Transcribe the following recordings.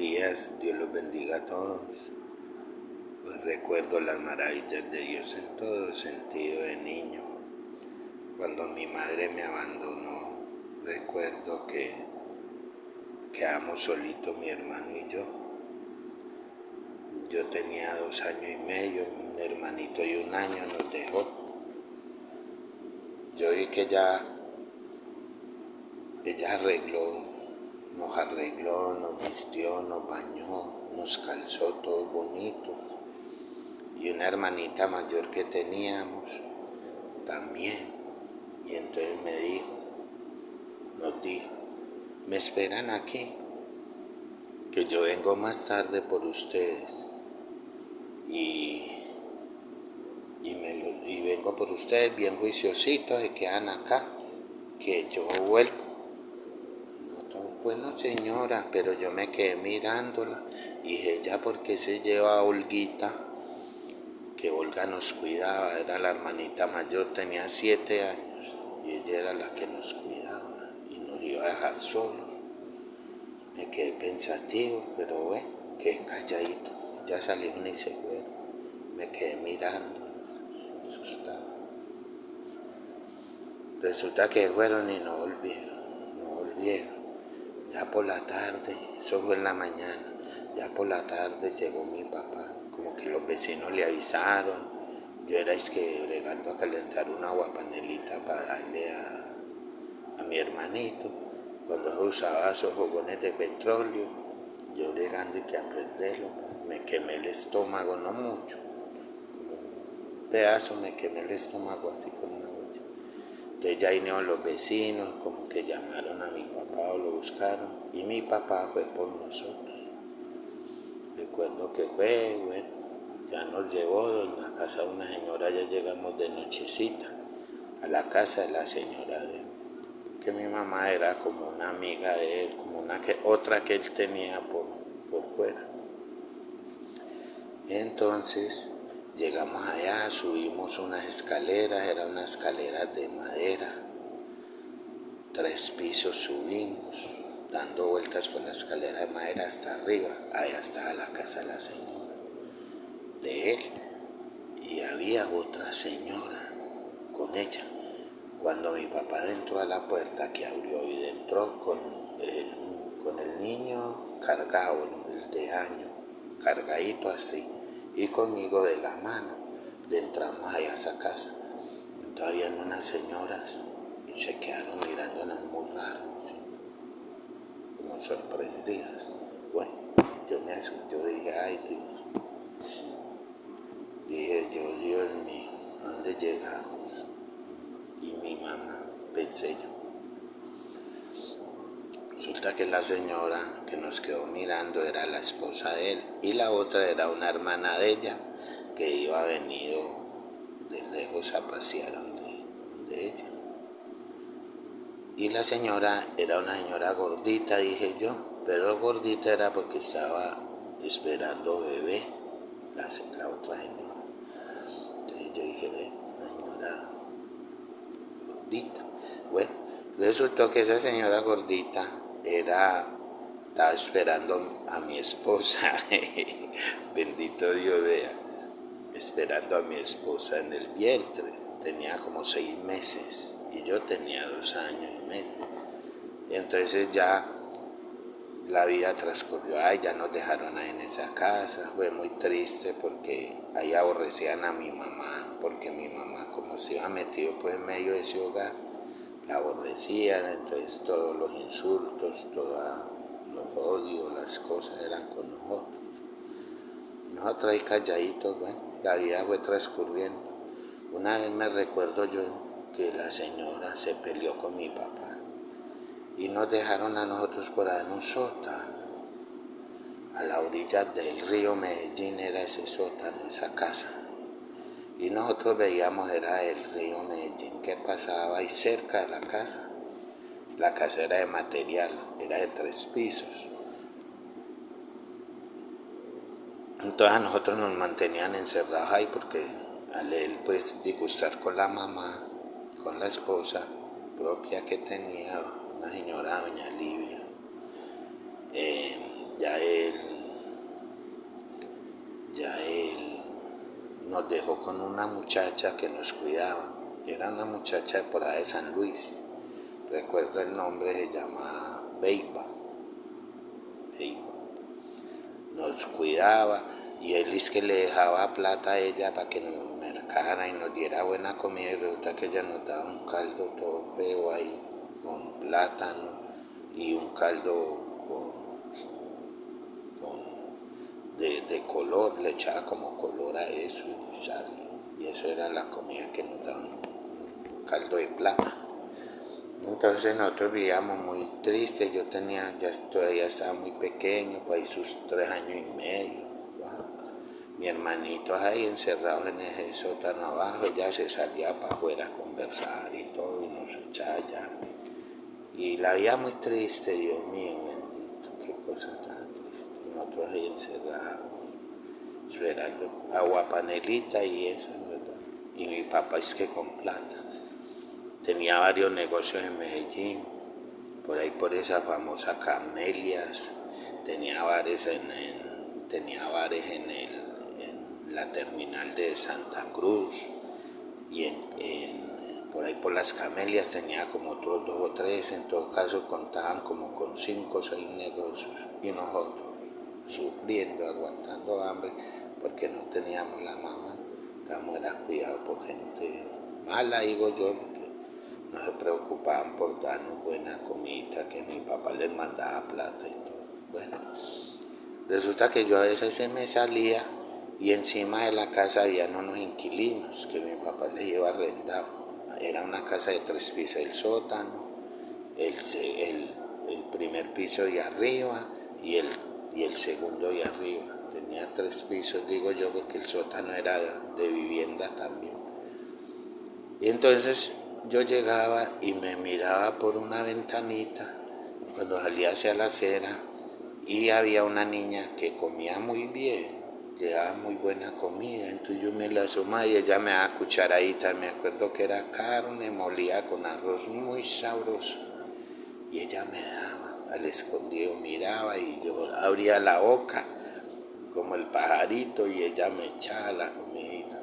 días, Dios los bendiga a todos. Hoy recuerdo las maravillas de Dios en todo sentido de niño. Cuando mi madre me abandonó, recuerdo que quedamos solitos mi hermano y yo. Yo tenía 2 años y medio, un hermanito de 1 año nos dejó. Yo vi que ella nos arregló, nos vistió, nos bañó, nos calzó todos bonitos. Y una hermanita mayor que teníamos también. Y entonces nos dijo, me esperan aquí, que yo vengo más tarde por ustedes. Y vengo por ustedes bien juiciositos, se quedan acá, que yo vuelvo. Bueno, señora, pero yo me quedé mirándola y dije, ya, ¿por qué se lleva a Olguita? Que Olga nos cuidaba, era la hermanita mayor, tenía 7 años y ella era la que nos cuidaba y nos iba a dejar solos. Me quedé pensativo, pero bueno, quedé calladito. Ya salieron y se fueron. Me quedé mirando, asustado. Resulta que fueron y no volvieron. Ya por la tarde, eso fue en la mañana, ya por la tarde llegó mi papá, como que los vecinos le avisaron. Yo era bregando a calentar una aguapanelita para darle a mi hermanito. Cuando se usaba esos fogones de petróleo, yo bregando y que aprenderlo, me quemé el estómago, no mucho, como un pedazo, me quemé el estómago así con una olla. Entonces ya vinieron los vecinos, como que llamaron a mi papá o lo buscaron, y mi papá fue por nosotros. Recuerdo que fue, bueno, ya nos llevó en la casa de una señora, ya llegamos de nochecita a la casa de la señora de él, que mi mamá era como una amiga de él, como otra que él tenía por fuera. Entonces llegamos allá, subimos unas escaleras, eran unas escaleras de madera, 3 pisos subimos, dando vueltas con la escalera de madera hasta arriba. Allá estaba la casa de la señora, de él, y había otra señora con ella. Cuando mi papá entró a la puerta, que abrió y entró con el niño cargado, el de año, cargadito así, y conmigo de la mano, entramos allá a esa casa. Todavía habían unas señoras y se quedaron mirándonos muy raro, ¿sí? Como sorprendidas. Bueno, yo dije, ay Dios, dije yo, Dios mío, ¿a dónde llegamos? Y mi mamá, pensé yo. Resulta que la señora que nos quedó mirando era la esposa de él y la otra era una hermana de ella que iba venido de lejos a pasear donde ella. Y la señora era una señora gordita, dije yo, pero gordita era porque estaba esperando bebé, la otra señora. Entonces yo dije, una señora gordita. Bueno, resultó que esa señora gordita estaba esperando a mi esposa, bendito Dios, vea, esperando a mi esposa en el vientre. Tenía como 6 meses y yo tenía 2 años y medio. Y entonces ya la vida transcurrió, ya nos dejaron ahí en esa casa. Fue muy triste porque ahí aborrecían a mi mamá, porque mi mamá, como se iba metido pues en medio de ese hogar, la aborrecían. Entonces todos los insultos, todos los odios, las cosas eran con nosotros. Nosotros ahí calladitos, bueno, la vida fue transcurriendo. Una vez me recuerdo yo que la señora se peleó con mi papá y nos dejaron a nosotros por ahí en un sótano. A la orilla del río Medellín era ese sótano, esa casa. Y nosotros veíamos, era el río Medellín que pasaba ahí cerca de la casa. La casa era de material, era de 3 pisos. Entonces a nosotros nos mantenían encerrados ahí porque al él pues disgustar con la mamá, con la esposa propia que tenía, una señora, doña Livia, ya él con una muchacha que nos cuidaba. Era una muchacha de por ahí de San Luis. Recuerdo el nombre, se llama Beiba. Nos cuidaba y él es que le dejaba plata a ella para que nos mercara y nos diera buena comida, y resulta que ella nos daba un caldo todo feo ahí con plátano y un caldo de color, le echaba como color a eso y sal, y eso era la comida que nos daban, un caldo de plata. Entonces nosotros vivíamos muy tristes, yo todavía estaba muy pequeño, pues ahí sus 3 años y medio. Mi hermanito ahí encerrado en ese sótano abajo, ella se salía para afuera a conversar y todo, y nos echaba allá. Y la vida muy triste, Dios mío, bendito, qué cosa tan triste. Nosotros ahí encerrados, esperando agua panelita y eso, ¿verdad? Y mi papá es que con plata. Tenía varios negocios en Medellín, por ahí por esa famosa Camelias, tenía bares en la terminal de Santa Cruz, y por ahí por las Camelias tenía como otros 2 o 3, en todo caso contaban como con 5 o 6 negocios, y nosotros sufriendo, aguantando hambre, porque no teníamos la mamá, estábamos cuidados por gente mala, digo yo, porque no se preocupaban por darnos buena comida, que mi papá les mandaba plata y todo. Bueno, resulta que yo a veces se me salía y encima de la casa había unos inquilinos que mi papá les iba arrendado. Era una casa de 3 pisos, el sótano, el primer piso de arriba y el segundo de arriba. Tenía 3 pisos, digo yo, porque el sótano era de vivienda también. Y entonces yo llegaba y me miraba por una ventanita cuando salía hacia la acera, y había una niña que comía muy bien, le daba muy buena comida. Entonces yo me la asomaba y ella me daba cucharaditas, me acuerdo que era carne molida con arroz muy sabroso, y ella me daba al escondido, miraba y yo abría la boca como el pajarito y ella me echaba la comidita,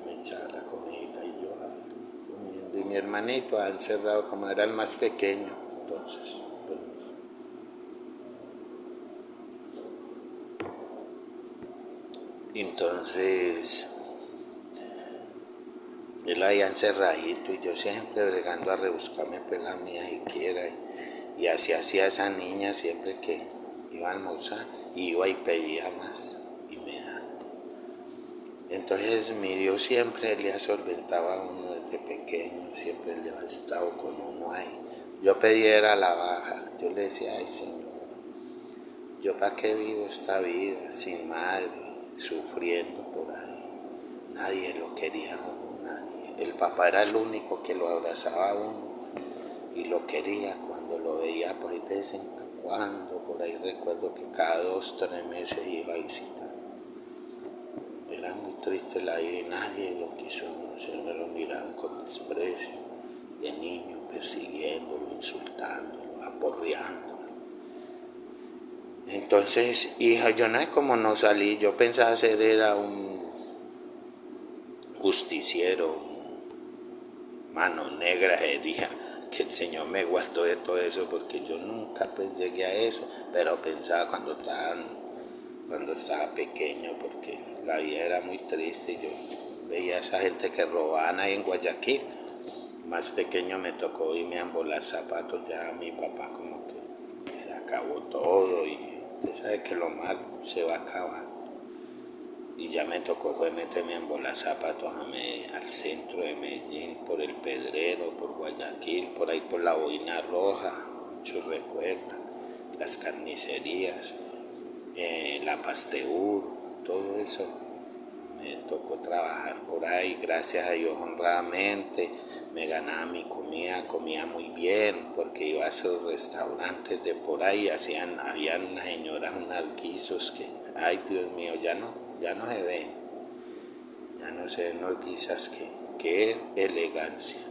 y yo comiendo. Y mi hermanito ha encerrado, como era el más pequeño, entonces él ahí encerradito, y yo siempre bregando a rebuscarme pues la mía siquiera, y así hacía esa niña siempre que iba a almorzar, iba y pedía más y me daba. Entonces mi Dios siempre le solventaba a uno desde pequeño, siempre le ha estado con uno ahí. Yo pedía era la baja, yo le decía, ay Señor, yo para qué vivo esta vida sin madre, sufriendo por ahí. Nadie lo quería a uno, nadie. El papá era el único que lo abrazaba a uno y lo quería. Cuando lo veía pues de vez en cuando, por ahí recuerdo que cada 2 o 3 meses iba a visitar. Era muy triste la vida y nadie lo quiso, siempre lo miraban con desprecio, de niño, persiguiéndolo, insultándolo, aporreándolo. Entonces, hija, yo no es como no salí, yo pensaba ser era un justiciero, mano negra, sería, que el Señor me guardó de todo eso, porque yo nunca pues llegué a eso, pero pensaba cuando estaba pequeño, porque la vida era muy triste. Yo veía a esa gente que robaban ahí en Guayaquil. Más pequeño me tocó irme a embolar zapatos, ya mi papá como que se acabó todo, y usted sabe que lo malo se va a acabar. Y ya me tocó fue meterme a embolar zapatos al centro de Medellín, por el Pedrero, por Guayaquil, por ahí por la Boina Roja, muchos recuerdan, las carnicerías, la Pasteur, todo eso. Me tocó trabajar por ahí, gracias a Dios honradamente, me ganaba mi comida, comía muy bien, porque iba a esos restaurantes de por ahí, habían unas señoras, unos guisos que, ay Dios mío, ya no se ven, ya no se ven unos guisas qué elegancia,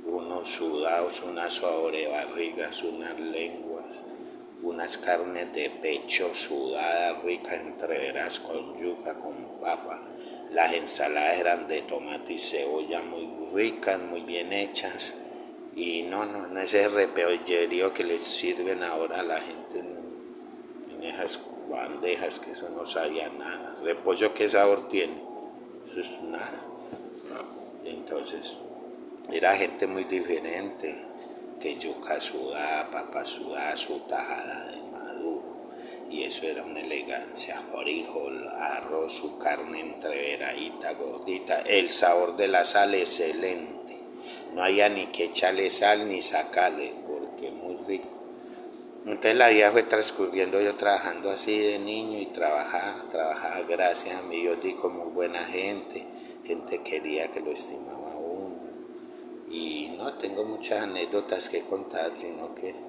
unos sudados, unas sobrebarrigas, unas lenguas, unas carnes de pecho sudadas, ricas, entreveras con yuca, con papa, Las ensaladas eran de tomate y cebolla muy ricas, muy bien hechas. Y no ese repollerío que les sirven ahora a la gente en esas bandejas, que eso no sabía nada. Repollo, ¿qué sabor tiene? Eso es nada. Entonces, era gente muy diferente, que yuca sudada, papa sudada, su tajada de maduro. Y eso era una elegancia, frijol, arroz, su carne entreveradita, gordita. El sabor de la sal excelente. No había ni que echarle sal ni sacarle, porque muy rico. Entonces la vida fue transcurriendo, yo trabajando así de niño y trabajaba, gracias a mi Dios, di con muy buena gente quería, que lo estimaba a uno. Y no tengo muchas anécdotas que contar, sino que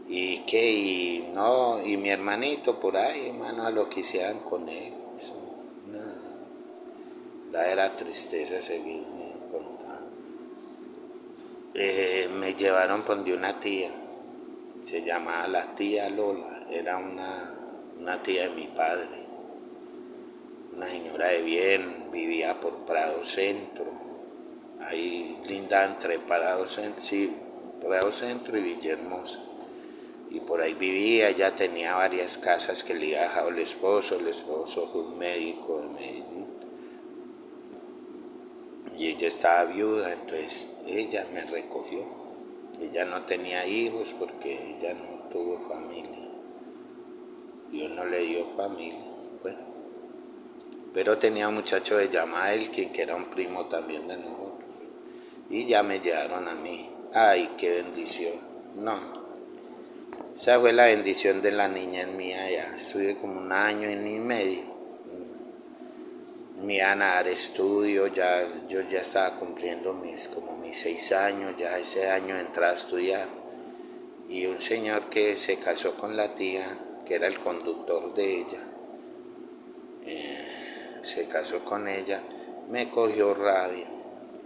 y mi hermanito por ahí, hermano, a lo que hicieran con él. Eso, da era tristeza seguir contando. Me llevaron por donde una tía, se llamaba la tía Lola, era una tía de mi padre, una señora de bien, vivía por Prado Centro, ahí linda entre Prado Centro y Villahermosa. Y por ahí vivía, ella tenía varias casas que le había dejado el esposo fue un médico de Medellín. Y ella estaba viuda, entonces ella me recogió. Ella no tenía hijos porque ella no tuvo familia. Dios no le dio familia. Bueno, pero tenía un muchacho de llamada Elkin, que era un primo también de nosotros. Y ya me llevaron a mí. Ay, qué bendición. No. Esa fue la bendición de la niña en mía, ya estuve como un año y medio. Me iban a dar estudio, yo ya estaba cumpliendo mis 6 años, ya ese año entré a estudiar. Y un señor que se casó con la tía, que era el conductor de ella, se casó con ella, me cogió rabia.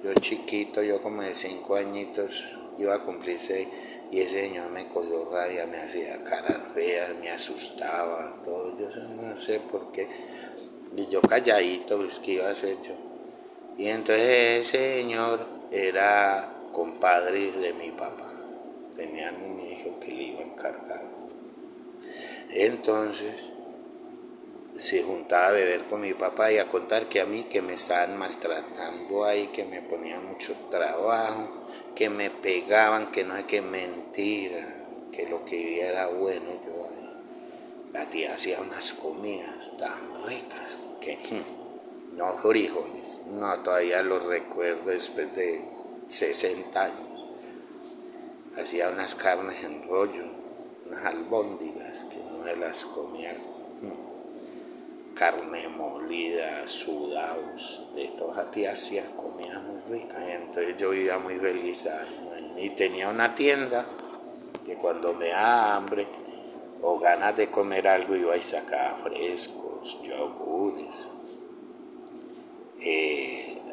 Yo chiquito, yo como de 5 añitos, iba a cumplir 6, y ese señor me cogió rabia, me hacía caras feas, me asustaba, todo, yo no sé por qué. Y yo calladito, pues qué iba a hacer yo. Y entonces ese señor era compadre de mi papá, tenían un hijo que le iba a encargar. Entonces se juntaba a beber con mi papá y a contar que a mí que me estaban maltratando ahí, que me ponían mucho trabajo, que me pegaban, que no es que mentira, que lo que vivía era bueno. Yo ahí, la tía hacía unas comidas tan ricas que no frijoles, no, todavía los recuerdo después de 60 años. Hacía unas carnes en rollo, unas albóndigas que no me las comía. Carne molida, sudados, de todas tía hacía comida muy rica. Y entonces yo vivía muy feliz ahí. Y tenía una tienda que cuando me daba hambre o ganas de comer algo iba y sacaba frescos, yogures.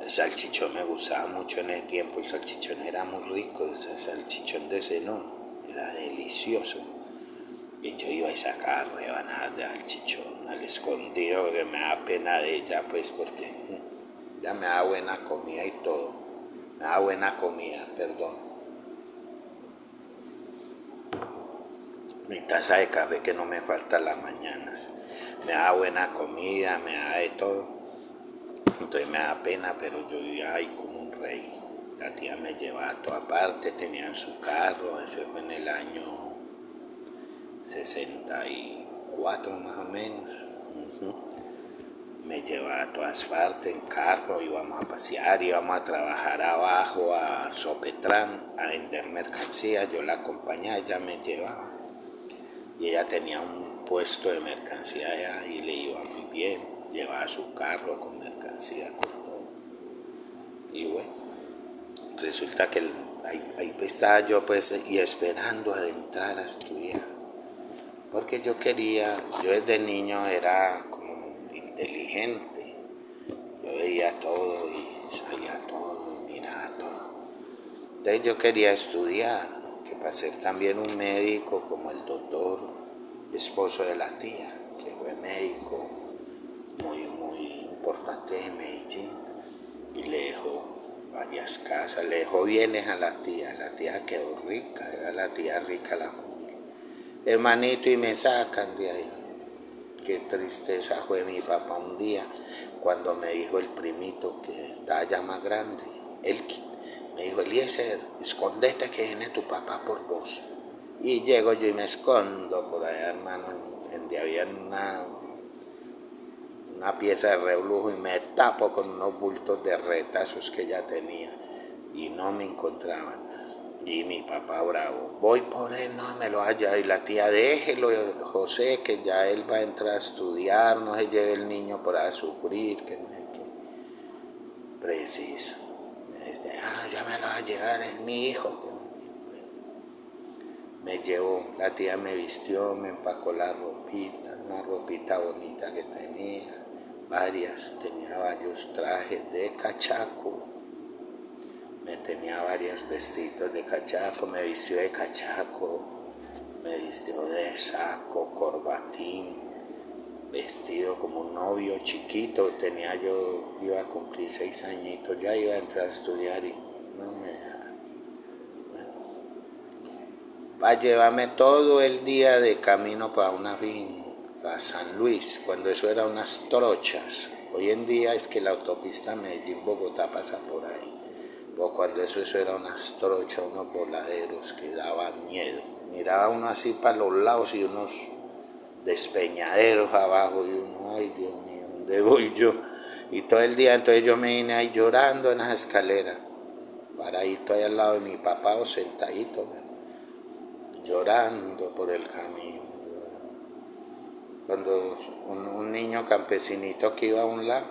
Salchichón me gustaba mucho en ese tiempo, el salchichón era muy rico, el salchichón de Zenón era delicioso. Y yo iba y sacaba rebanadas de salchichón al escondido, porque me da pena de ella, pues porque ya me da buena comida y todo. Me da buena comida, perdón. Mi taza de café que no me falta las mañanas. Me da buena comida, me da de todo. Entonces me da pena, pero yo vivía ahí como un rey. La tía me llevaba a todas partes, tenían su carro, ese fue en el año 64 más o menos. Me llevaba a todas partes en carro, íbamos a pasear, íbamos a trabajar abajo a Sopetrán, a vender mercancía, yo la acompañaba, ella me llevaba. Y ella tenía un puesto de mercancía allá y le iba muy bien, llevaba su carro con mercancía, con todo. Y bueno, resulta que ahí estaba yo pues y esperando a entrar a estudiar. Porque yo desde niño era como inteligente, yo veía todo y sabía todo y miraba todo. Entonces yo quería estudiar, que para ser también un médico como el doctor, esposo de la tía, que fue médico, muy importante de Medellín, y le dejó varias casas, le dejó bienes a la tía quedó rica, era la tía rica la familia. Hermanito, y me sacan de ahí. Qué tristeza fue mi papá un día cuando me dijo el primito que estaba ya más grande, Elkin, me dijo: Eliezer, escondete que viene tu papá por vos. Y llego yo y me escondo por allá, hermano, en donde había una pieza de reblujo, y me tapo con unos bultos de retazos que ya tenía, y no me encontraban. Y mi papá bravo: voy por él, no me lo haya. Y la tía: déjelo, José, que ya él va a entrar a estudiar, no se lleve el niño por a sufrir, que no sé qué. Preciso. Me dice: ya me lo va a llevar, es mi hijo. Que no. Bueno, me llevó, la tía me vistió, me empacó la ropita, una ropita bonita que tenía, tenía varios trajes de cachaco. Me tenía varios vestidos de cachaco, me vistió de cachaco, me vistió de saco, corbatín, vestido como un novio chiquito. Iba a cumplir 6 añitos, ya iba a entrar a estudiar y no me dejaba. Bueno, va a llevarme todo el día de camino para una finca, San Luis, cuando eso era unas trochas. Hoy en día es que la autopista Medellín-Bogotá pasa por ahí. O cuando eso era unas trochas, unos voladeros que daban miedo. Miraba uno así para los lados y unos despeñaderos abajo, y uno: ay Dios mío, ¿dónde voy yo? Y todo el día entonces yo me vine ahí llorando en las escaleras, paradito ahí al lado de mi papá o sentadito, llorando por el camino. Cuando un niño campesinito que iba a un lado,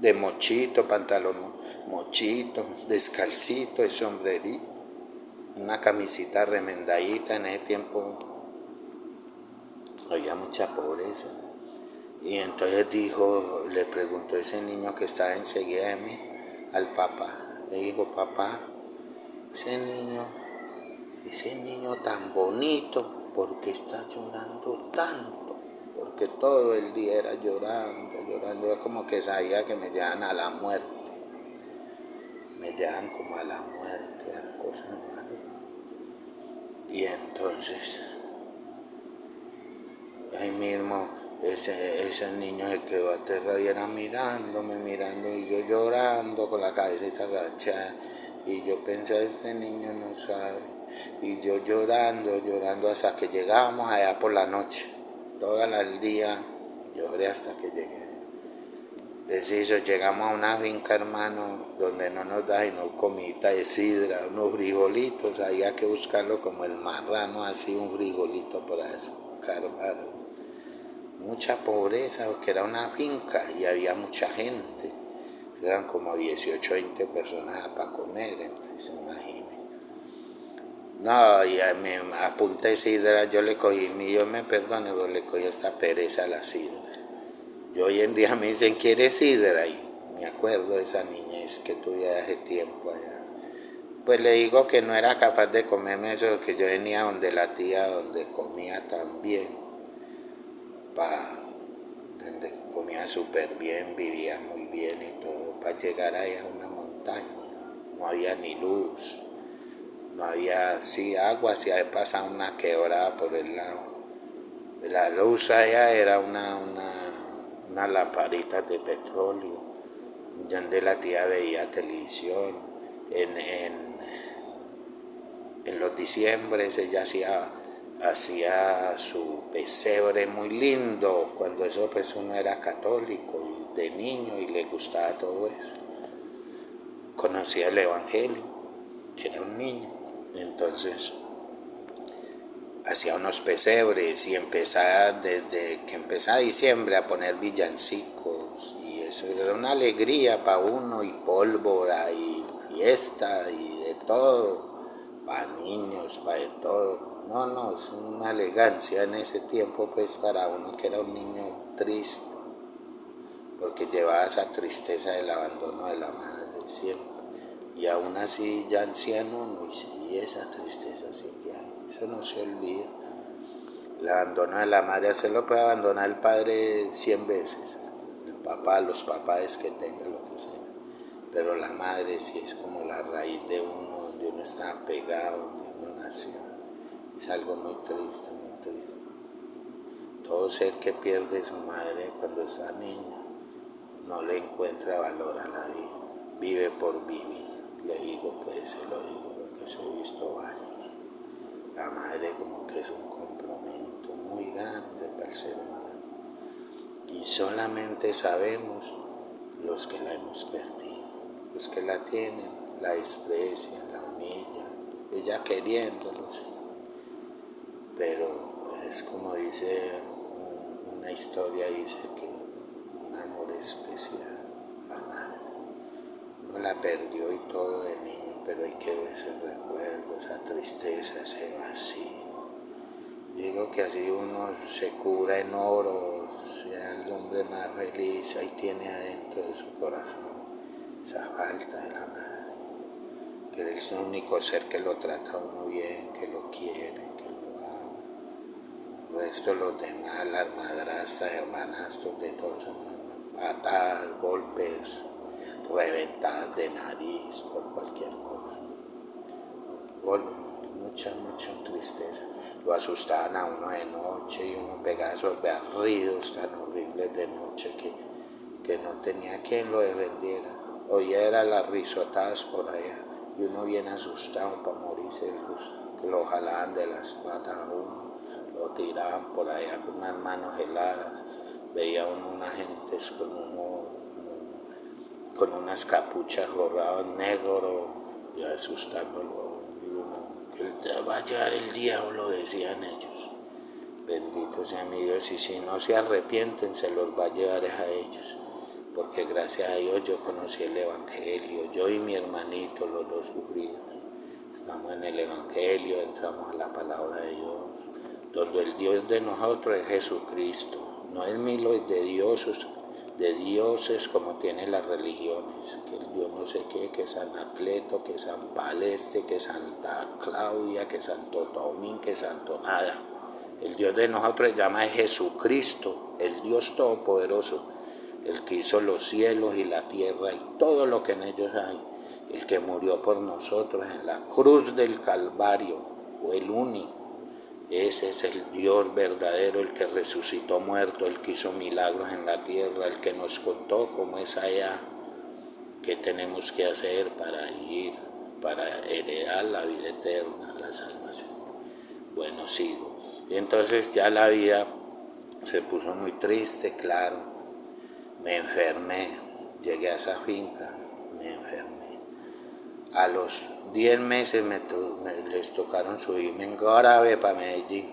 de mochito, pantalón mochito, descalcito, de sombrerito, una camisita remendadita. En ese tiempo había mucha pobreza. Y entonces le preguntó ese niño que estaba enseguida de mí al papá. Le dijo: papá, ese niño tan bonito, ¿por qué está llorando tanto? Porque todo el día era llorando. Yo como que sabía que me llevan a la muerte. Me llevan como a la muerte, a cosas malas. Y entonces, ahí mismo, ese niño se quedó aterrado y era mirándome, y yo llorando con la cabecita agachada. Y yo pensé: este niño no sabe. Y yo llorando hasta que llegamos allá por la noche. Todo el día lloré hasta que llegué. Preciso, llegamos a una finca, hermano, donde no nos da sino comidita de sidra, unos frijolitos. Había que buscarlo como el marrano, así, un frijolito para escarbar. Mucha pobreza, porque era una finca y había mucha gente. Eran como 18, 20 personas para comer, entonces imagínense. No, ya me apunté sidra, yo le cogí, Dios me perdone, pero le cogí esta pereza a la sidra. Yo hoy en día me dicen: ¿quieres sidra? Y me acuerdo de esa niñez que tuve hace tiempo allá. Pues le digo que no era capaz de comerme eso, porque yo venía donde la tía, donde comía también, donde comía súper bien, vivía muy bien y todo, para llegar ahí a una montaña. No había ni luz, no había, sí, agua, sí había pasado una quebrada por el lado. La luz allá era una lamparita de petróleo, donde la tía veía televisión. En los diciembres ella hacía su pesebre muy lindo, cuando eso pues uno era católico y de niño y le gustaba todo eso. Conocía el evangelio, que era un niño, entonces hacía unos pesebres y desde que empezaba diciembre a poner villancicos, y eso era una alegría para uno, y pólvora y fiesta y de todo, para niños, para de todo. No, es una elegancia en ese tiempo pues para uno que era un niño triste, porque llevaba esa tristeza del abandono de la madre siempre. Y aún así ya anciano, y esa tristeza sí que hay, eso no se olvida. El abandono de la madre se lo puede abandonar el padre 100 veces, el papá, los papás que tenga, lo que sea. Pero la madre sí es como la raíz de uno, donde uno está pegado, donde uno nació. Es algo muy triste, muy triste. Todo ser que pierde su madre cuando está niño no le encuentra valor a la vida, vive por vivir. Le digo, pues se lo digo porque se he visto varios. La madre como que es un complemento muy grande para el ser humano. Y solamente sabemos los que la hemos perdido. Los que la tienen, la desprecian, la humillan, ella queriéndolos. Pero es como dice una historia, dice que un amor especial, la madre. Uno la perdió y todo de niño, pero hay que ver ese recuerdo, esa tristeza, ese vacío. Digo que así uno se cura en oro, sea el hombre más feliz, ahí tiene adentro de su corazón esa falta de la madre, que es el único ser que lo trata a uno bien, que lo quiere, que lo ama. El resto, los demás, las madrastas, hermanastros, de todos son patadas, golpes, reventadas de nariz por cualquier cosa. Mucha tristeza. Lo asustaban a uno de noche y uno pegaba esos berridos tan horribles de noche que no tenía quien lo defendiera. Oía era las risotadas por allá y uno bien asustado para morirse, que lo jalaban de las patas a uno, lo tiraban por allá con unas manos heladas. Veía uno unas gentes con unas capuchas borradas negro y asustándolo. Que te va a llevar el diablo, decían ellos. Bendito sea mi Dios, y si no se arrepienten, se los va a llevar a ellos. Porque gracias a Dios yo conocí el Evangelio, yo y mi hermanito, los dos sufridos. Estamos en el Evangelio, entramos a la palabra de Dios, donde el Dios de nosotros es Jesucristo. No es milo, es de dioses como tienen las religiones, que el Dios no sé qué, que San Acleto, que San Paleste, que Santa Claudia, que Santo Tomín, que Santo nada. El Dios de nosotros se llama Jesucristo, el Dios Todopoderoso, el que hizo los cielos y la tierra y todo lo que en ellos hay, el que murió por nosotros en la cruz del Calvario, fue el único. Ese es el Dios verdadero, el que resucitó muerto, el que hizo milagros en la tierra, el que nos contó cómo es allá, qué tenemos que hacer para ir, para heredar la vida eterna, la salvación. Bueno, sigo. Y entonces ya la vida se puso muy triste, claro. Me enfermé, llegué a esa finca, me enfermé. A los 10 meses les tocaron subirme en grave para Medellín.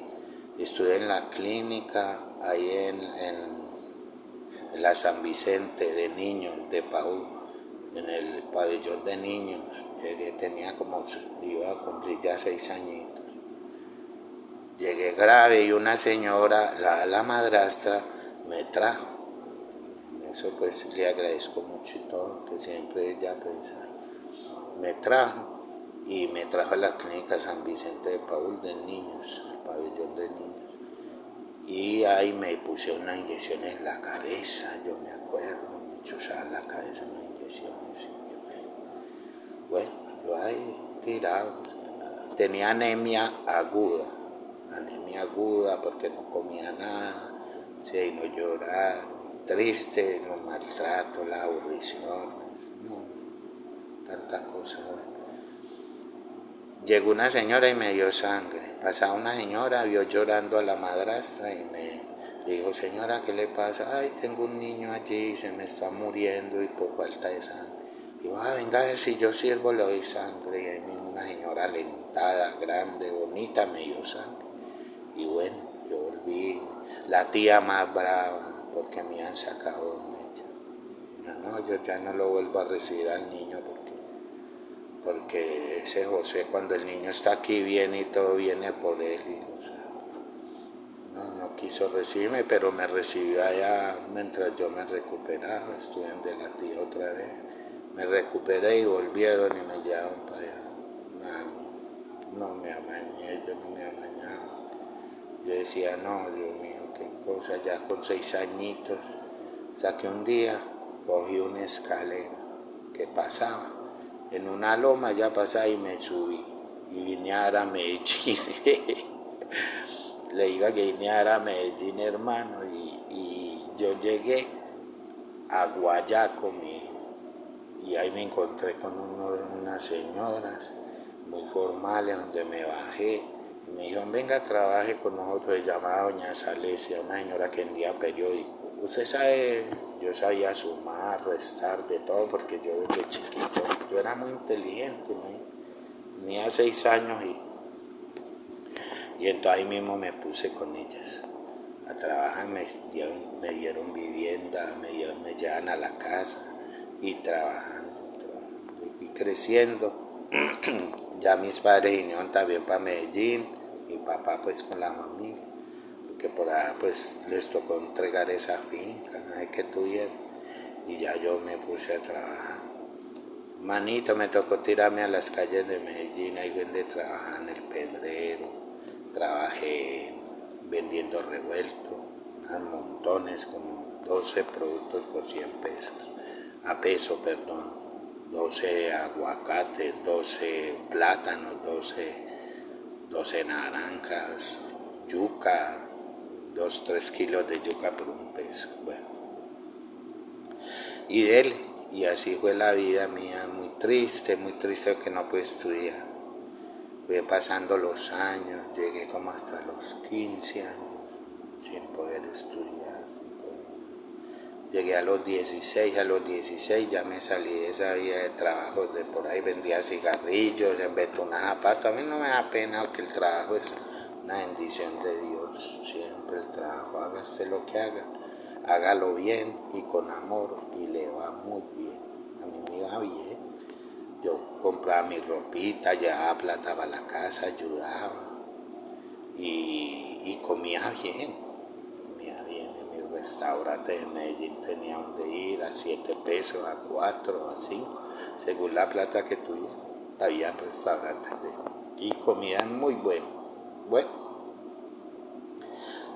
Estuve en la clínica, ahí en la San Vicente de niños, de Paúl, en el pabellón de niños. Llegué, iba a cumplir ya 6 añitos. Llegué grave y una señora, la madrastra, me trajo. Eso pues le agradezco mucho y todo, que siempre ella pues me trajo y me trajo a la clínica San Vicente de Paúl de niños, el pabellón de niños. Y ahí me pusieron una inyección en la cabeza, yo me acuerdo, me chuzaban la cabeza unas inyecciones. Bueno, yo ahí tirado, tenía anemia aguda porque no comía nada, sí, no llorar, triste, los maltratos, las aburriciones, no, tantas cosas. Bueno. Llegó una señora y me dio sangre. Pasaba una señora, vio llorando a la madrastra y me dijo, señora, ¿qué le pasa? Ay, tengo un niño allí, se me está muriendo y por falta de sangre. Digo, venga a ver si yo sirvo, le doy sangre. Y ahí una señora alentada, grande, bonita, me dio sangre. Y bueno, yo volví, la tía más brava, porque me han sacado de ella. No, yo ya no lo vuelvo a recibir al niño porque ese José, cuando el niño está aquí, viene y todo viene por él. Y, o sea, no quiso recibirme, pero me recibió allá mientras yo me recuperaba. Estuve en de la tía otra vez. Me recuperé y volvieron y me llevaron para allá. No me amañé, yo no me amañaba. Yo decía, no, Dios mío, qué cosa, ya con 6 añitos, hasta que un día cogí una escalera que pasaba, en una loma ya pasaba y me subí, y vine a dar a Medellín. Le diga que vine a dar a Medellín, hermano, y yo llegué a Guayaco, y ahí me encontré con unas señoras muy formales donde me bajé y me dijeron, venga, trabaje con nosotros. Se llamaba doña Salesia, una señora que vendía periódico. Usted sabe, yo sabía sumar, restar, de todo, porque yo desde chiquito, yo era muy inteligente, tenía 6 años y entonces ahí mismo me puse con ellas a trabajar, me dieron vivienda, me llevan a la casa y trabajando, y fui creciendo. Ya mis padres vinieron también para Medellín, mi papá pues con la familia, porque por allá pues les tocó entregar esa finca, no sé qué tuvieron, y ya yo me puse a trabajar. Manito, me tocó tirarme a las calles de Medellín, ahí donde trabajaba en el Pedrero, trabajé vendiendo revuelto, montones, como 12 productos por 100 pesos, a peso, perdón, 12 aguacates, 12 plátanos, 12 naranjas, yuca, 2-3 kilos de yuca por 1 peso, bueno, y dele, y así fue la vida mía, muy triste que no pude estudiar. Fui pasando los años, llegué como hasta los 15 años sin poder estudiar. Llegué a los 16 ya me salí de esa vida de trabajo, de por ahí vendía cigarrillos, embetuna zapatos. A mí no me da pena porque el trabajo es una bendición de Dios, siempre el trabajo, haga usted lo que haga, hágalo bien y con amor y le va muy bien. A mí me iba bien. Yo compraba mi ropita, llevaba plata para la casa, ayudaba y comía bien en mi restaurante de Medellín. Tenía donde ir a 7 pesos, a 4, a 5, según la plata que tuviera. Había restaurantes y comida muy buena. Bueno,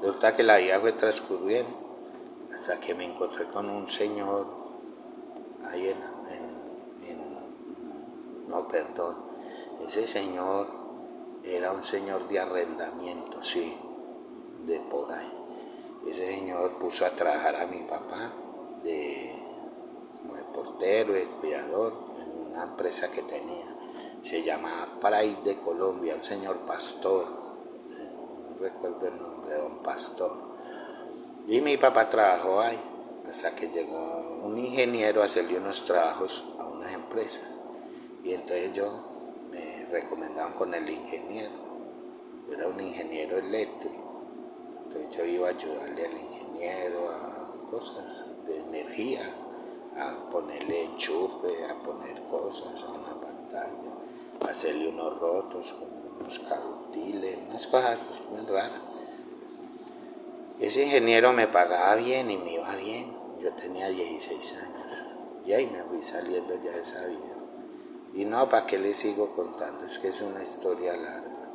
resulta que la vida fue transcurriendo hasta que me encontré con un señor ahí no, perdón, ese señor era un señor de arrendamiento, sí, de por ahí. Ese señor puso a trabajar a mi papá como de portero, de cuidador, en una empresa que tenía. Se llamaba Pride de Colombia, un señor Pastor, no recuerdo el nombre, don Pastor. Y mi papá trabajó ahí hasta que llegó un ingeniero a hacerle unos trabajos a unas empresas. Y entonces me recomendaban con el ingeniero. Yo era un ingeniero eléctrico. Entonces yo iba a ayudarle al ingeniero a cosas de energía, a ponerle enchufe, a poner cosas a una pantalla, a hacerle unos rotos con unos cautiles, unas cosas muy raras. Ese ingeniero me pagaba bien y me iba bien. Yo tenía 16 años y ahí me fui saliendo ya de esa vida. Y no, ¿para qué les sigo contando? Es que es una historia larga.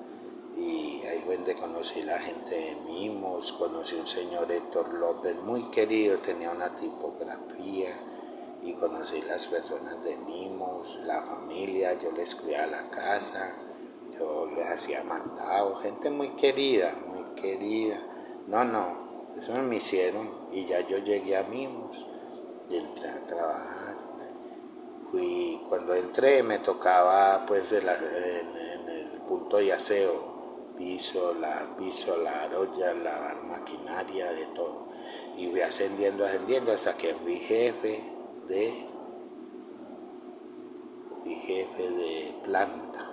Y ahí fue donde conocí la gente de Mimos, conocí un señor Héctor López, muy querido, tenía una tipografía, y conocí las personas de Mimos, la familia, yo les cuidaba la casa, yo les hacía mandado, gente muy querida, muy querida. No, eso me hicieron y ya yo llegué a Mimos y entré a trabajar. Cuando entré me tocaba pues en el punto de aseo, piso, la arroya, lavar maquinaria, de todo. Y fui ascendiendo hasta que fui jefe de planta,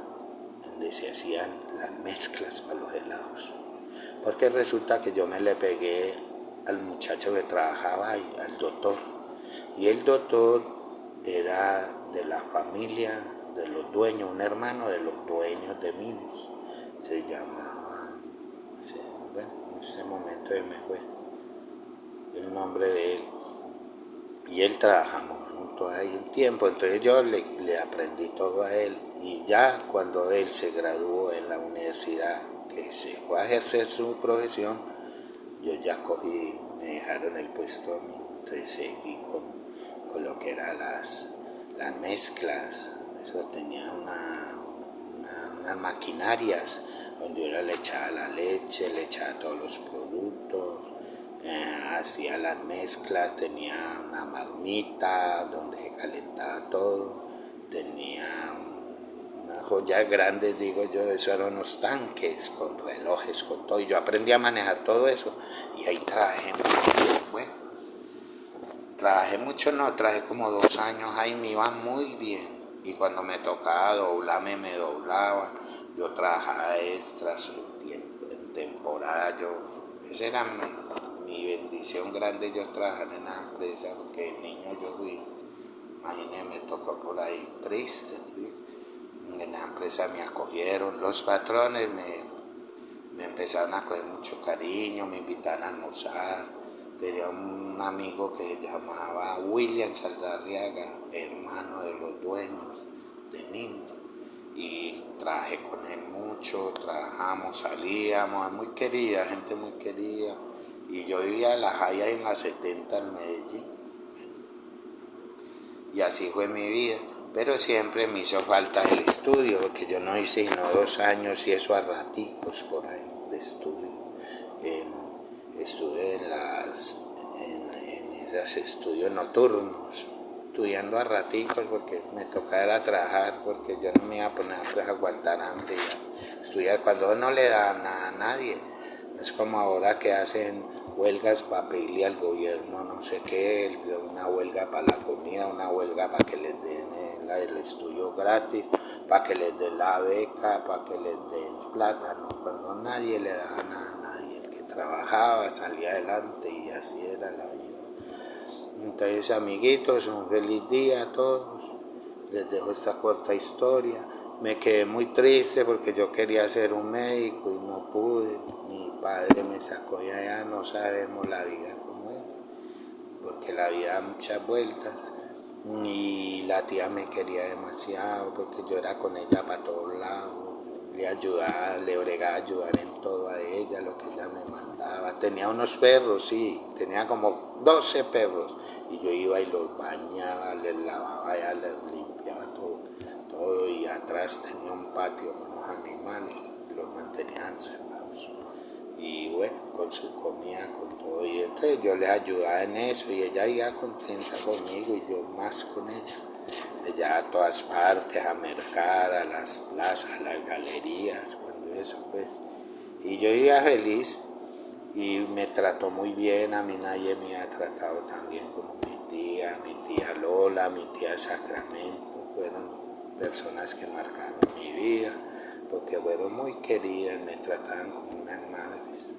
donde se hacían las mezclas para los helados. Porque resulta que yo me le pegué al muchacho que trabajaba ahí, al doctor. Y el doctor era de la familia de los dueños, un hermano de los dueños de Mimos. Se llamaba, bueno, en ese momento me fue el nombre de él. Y él trabajamos juntos ahí un tiempo, entonces yo le aprendí todo a él. Y ya cuando él se graduó en la universidad que se fue a ejercer su profesión, yo ya cogí, me dejaron el puesto a mí, entonces seguí con lo que eran las mezclas. Eso tenía unas maquinarias donde yo le echaba la leche, le echaba todos los productos, hacía las mezclas, tenía una marmita donde se calentaba todo, tenía unas joyas grandes, digo yo, eso eran unos tanques con relojes, con todo, y yo aprendí a manejar todo eso, y ahí trabajé mucho. Bueno, trabajé mucho, no, trabajé como 2 años ahí, me iba muy bien, y cuando me tocaba doblarme, me doblaba, yo trabajaba extras en temporada, esa era mi bendición grande, yo trabajar en la empresa, porque de niño yo fui, imagínense, me tocó por ahí triste, en la empresa me acogieron, los patrones me empezaron a coger mucho cariño, me invitaban a almorzar, tenía un amigo que se llamaba William Saldarriaga, hermano de los dueños de Nindo, y trabajé con él mucho, trabajamos, salíamos, muy querida, gente muy querida, y yo vivía en la Jaya en la 70 en Medellín, y así fue mi vida, pero siempre me hizo falta el estudio, porque yo no hice sino 2 años y eso a raticos por ahí de estudio. Estuve en esos estudios nocturnos, estudiando a raticos porque me tocaba trabajar, porque yo no me iba a poner a aguantar hambre. Estudiar cuando no le da nada a nadie, no es como ahora que hacen huelgas para pedirle al gobierno no sé qué, una huelga para la comida, una huelga para que les den el estudio gratis, para que les den la beca, para que les den plata, ¿no? Cuando nadie le da nada a nadie, el que trabajaba salía adelante y así era la vida. Entonces, amiguitos, un feliz día a todos, les dejo esta corta historia. Me quedé muy triste porque yo quería ser un médico y no pude. Mi padre me sacó de allá, no sabemos la vida como es, porque la vida da muchas vueltas. Y la tía me quería demasiado porque yo era con ella para todos lados. Le ayudaba, le bregaba a ayudar en todo a ella, lo que ella me mandaba. Tenía unos perros, sí, tenía como 12 perros. Y yo iba y los bañaba, les lavaba, les limpiaba todo, y atrás tenía un patio con los animales, los mantenía encerrados. Y bueno, con su comida, con todo, y entonces yo les ayudaba en eso, y ella iba contenta conmigo, y yo más con ella. Ella a todas partes, a mercar, a las plazas, a las galerías, cuando eso pues. Y yo iba feliz, y me trató muy bien, a mí nadie me ha tratado tan bien como mi tía Lola, mi tía Sacramento, fueron personas que marcaron mi vida, porque fueron muy queridas, me trataban como unas madres.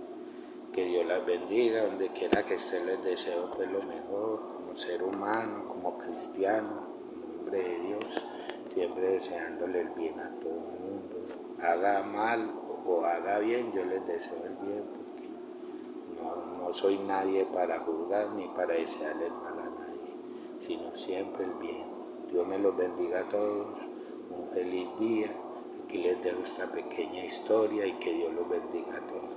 Que Dios las bendiga, donde quiera que esté les deseo pues lo mejor, como ser humano, como cristiano, como hombre de Dios, siempre deseándole el bien a todo el mundo, haga mal o haga bien, yo les deseo el bien, porque no soy nadie para juzgar ni para desearle el mal a nadie, sino siempre el bien. Dios me los bendiga a todos, un feliz día, aquí les dejo esta pequeña historia y que Dios los bendiga a todos.